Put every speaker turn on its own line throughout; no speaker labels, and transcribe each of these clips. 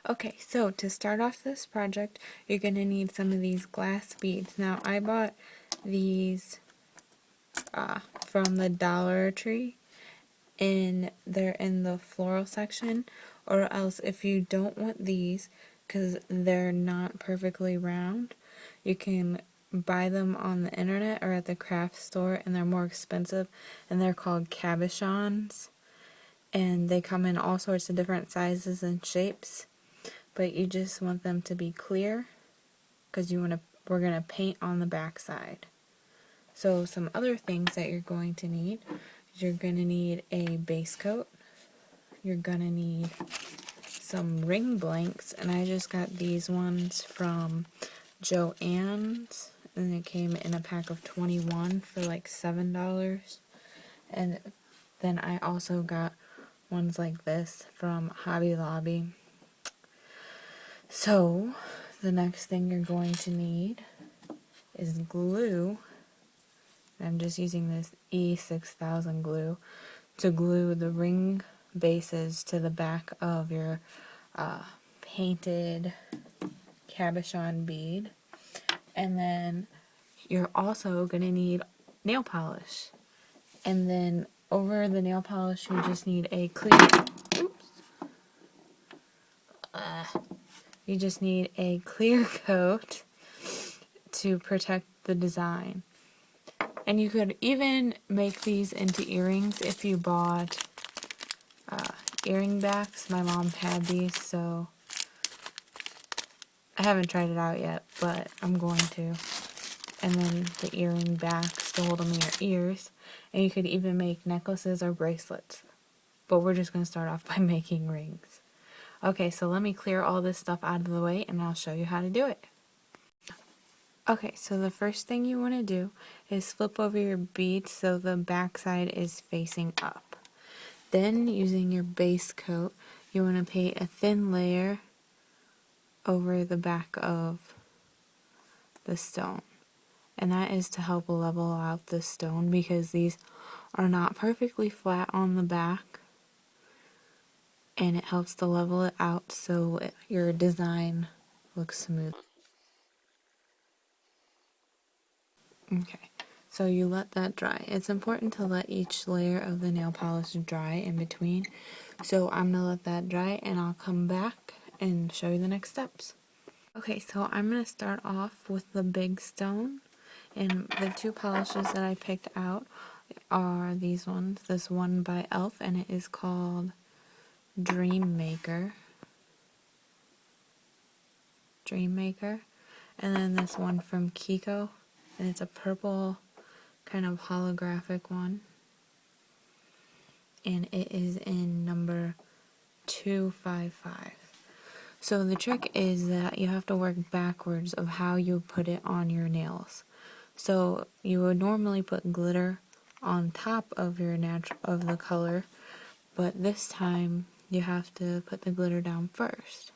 Okay, so to start off this project, you're going to need some of these glass beads. Now, I bought these from the Dollar Tree, and they're in the floral section. Or else, if you don't want these, because they're not perfectly round, you can buy them on the internet or at the craft store, and they're more expensive, and they're called cabochons. And they come in all sorts of different sizes and shapes, but you just want them to be clear because we're gonna paint on the back side. So some other things that you're going to need is you're gonna need a base coat. You're gonna need some ring blanks, and I just got these ones from Joann's, and it came in a pack of 21 for like $7. And then I also got ones like this from Hobby Lobby. So the next thing you're going to need is glue. I'm just using this E6000 glue to glue the ring bases to the back of your painted cabochon bead. And then you're also going to need nail polish. And then over the nail polish, you just need a clear... Oops. You just need a clear coat to protect the design. And you could even make these into earrings if you bought earring backs. My mom had these, so I haven't tried it out yet, but I'm going to. And then the earring backs to hold them in your ears. And you could even make necklaces or bracelets. But we're just going to start off by making rings. Okay, so let me clear all this stuff out of the way and I'll show you how to do it. Okay, so the first thing you want to do is flip over your bead so the back side is facing up. Then, using your base coat, you want to paint a thin layer over the back of the stone. And that is to help level out the stone because these are not perfectly flat on the back. And it helps to level it out so your design looks smooth. Okay, so you let that dry. It's important to let each layer of the nail polish dry in between. So I'm going to let that dry and I'll come back and show you the next steps. Okay, so I'm going to start off with the big stone. And the two polishes that I picked out are these ones. This one by e.l.f. and it is called Dream Maker. And then this one from Kiko, and it's a purple kind of holographic one. And it is in number 255. So the trick is that you have to work backwards of how you put it on your nails. So you would normally put glitter on top of your of the color, but this time you have to put the glitter down first.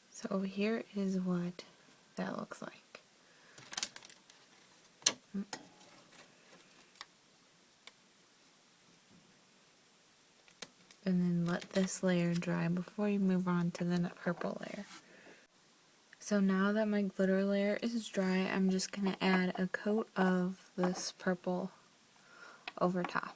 So here is what that looks like. And then let this layer dry before you move on to the purple layer. So now that my glitter layer is dry, I'm just going to add a coat of this purple over top.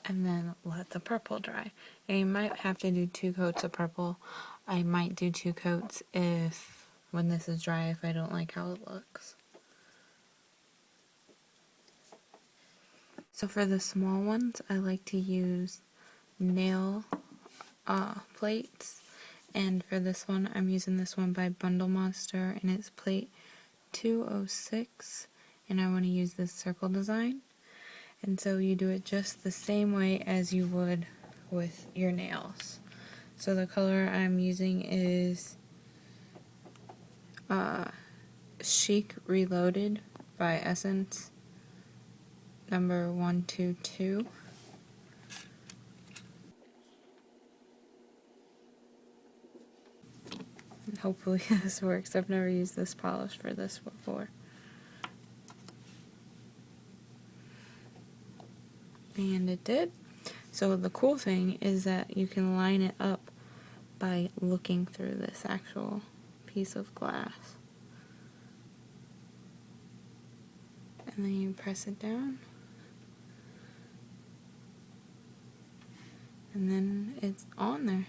And then let the purple dry. And you might have to do 2 coats of purple. I might do 2 coats when this is dry, if I don't like how it looks. So for the small ones, I like to use nail plates, And for this one, I'm using this one by Bundle Monster, and it's plate 206, and I want to use this circle design. And so you do it just the same way as you would with your nails. So the color I'm using is Chic Reloaded by Essence, number 122. And hopefully this works. I've never used this polish for this before. And it did. So the cool thing is that you can line it up by looking through this actual piece of glass. And then you press it down. And then it's on there.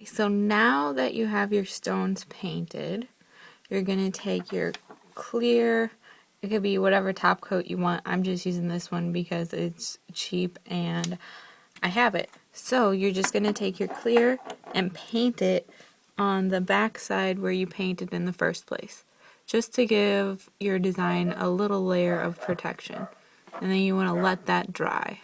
So now that you have your stones painted, you're going to take your clear, it could be whatever top coat you want. I'm just using this one because it's cheap and I have it. So you're just going to take your clear and paint it on the back side where you painted in the first place, just to give your design a little layer of protection. And then you want to let that dry.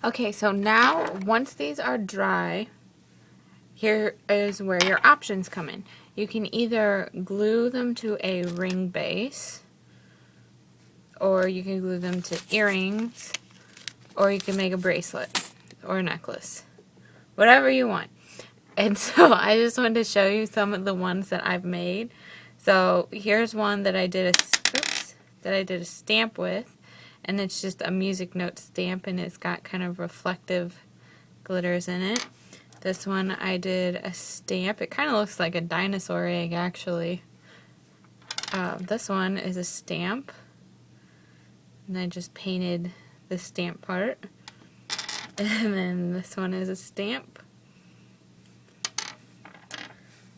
Okay, so now once these are dry, here is where your options come in. You can either glue them to a ring base, or you can glue them to earrings, or you can make a bracelet or a necklace. Whatever you want. And so I just wanted to show you some of the ones that I've made. So here's one that I did a stamp with, and it's just a music note stamp, and it's got kind of reflective glitters in it. This one I did a stamp. It kind of looks like a dinosaur egg, actually. This one is a stamp, and I just painted the stamp part. And then this one is a stamp.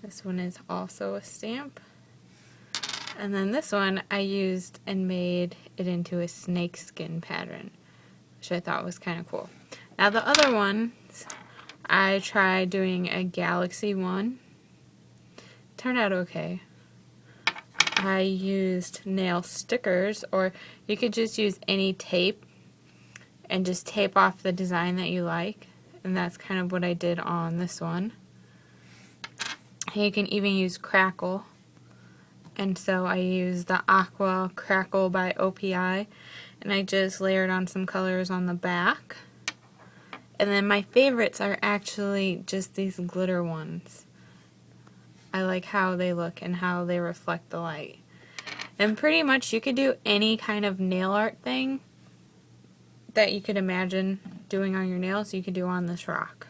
This one is also a stamp. And then this one I used and made it into a snakeskin pattern, which I thought was kind of cool. Now the other ones, I tried doing a galaxy one. Turned out okay. I used nail stickers, or you could just use any tape and just tape off the design that you like. And that's kind of what I did on this one. And you can even use crackle. And so I used the Aqua Crackle by OPI, and I just layered on some colors on the back. And then my favorites are actually just these glitter ones. I like how they look and how they reflect the light. And pretty much you could do any kind of nail art thing that you could imagine doing on your nails, you could do on this rock.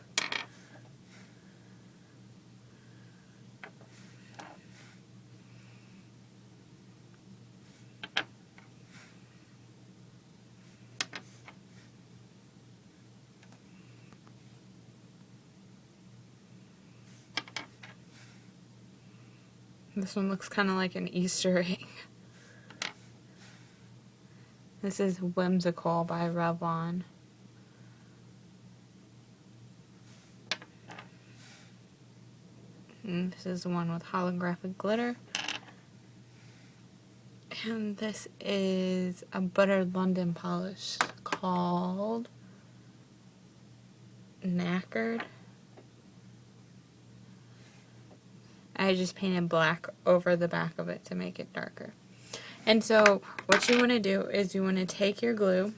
This one looks kind of like an Easter egg. This is Whimsical by Revlon. And this is the one with holographic glitter. And this is a buttered London polish called Knackered. I just painted black over the back of it to make it darker. And so what you want to do is you want to take your glue,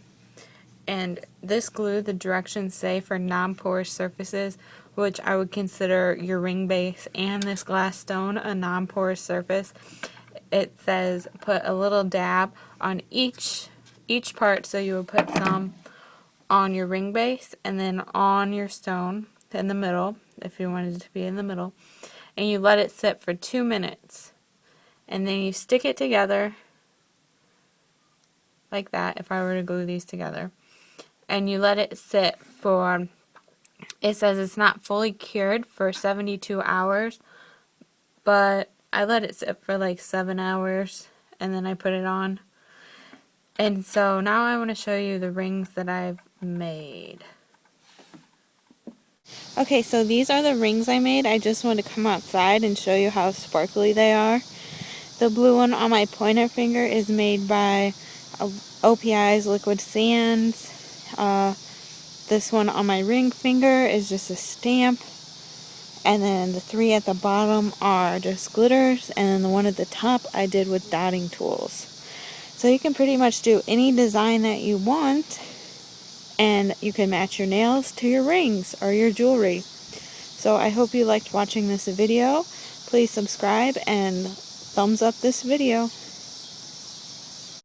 and this glue, the directions say for non-porous surfaces, which I would consider your ring base and this glass stone a non-porous surface. It says put a little dab on each part, so you would put some on your ring base and then on your stone in the middle, if you wanted it to be in the middle. And you let it sit for 2 minutes. And then you stick it together like that, if I were to glue these together. And you let it sit for, it says it's not fully cured for 72 hours, but I let it sit for like 7 hours, and then I put it on. And so now I want to show you the rings that I've made. Okay, so these are the rings I made. I just want to come outside and show you how sparkly they are. The blue one on my pointer finger is made by OPI's Liquid Sands. This one on my ring finger is just a stamp. And then the 3 at the bottom are just glitters. And then the one at the top I did with dotting tools. So you can pretty much do any design that you want. And you can match your nails to your rings or your jewelry. So I hope you liked watching this video. Please subscribe and thumbs up this video.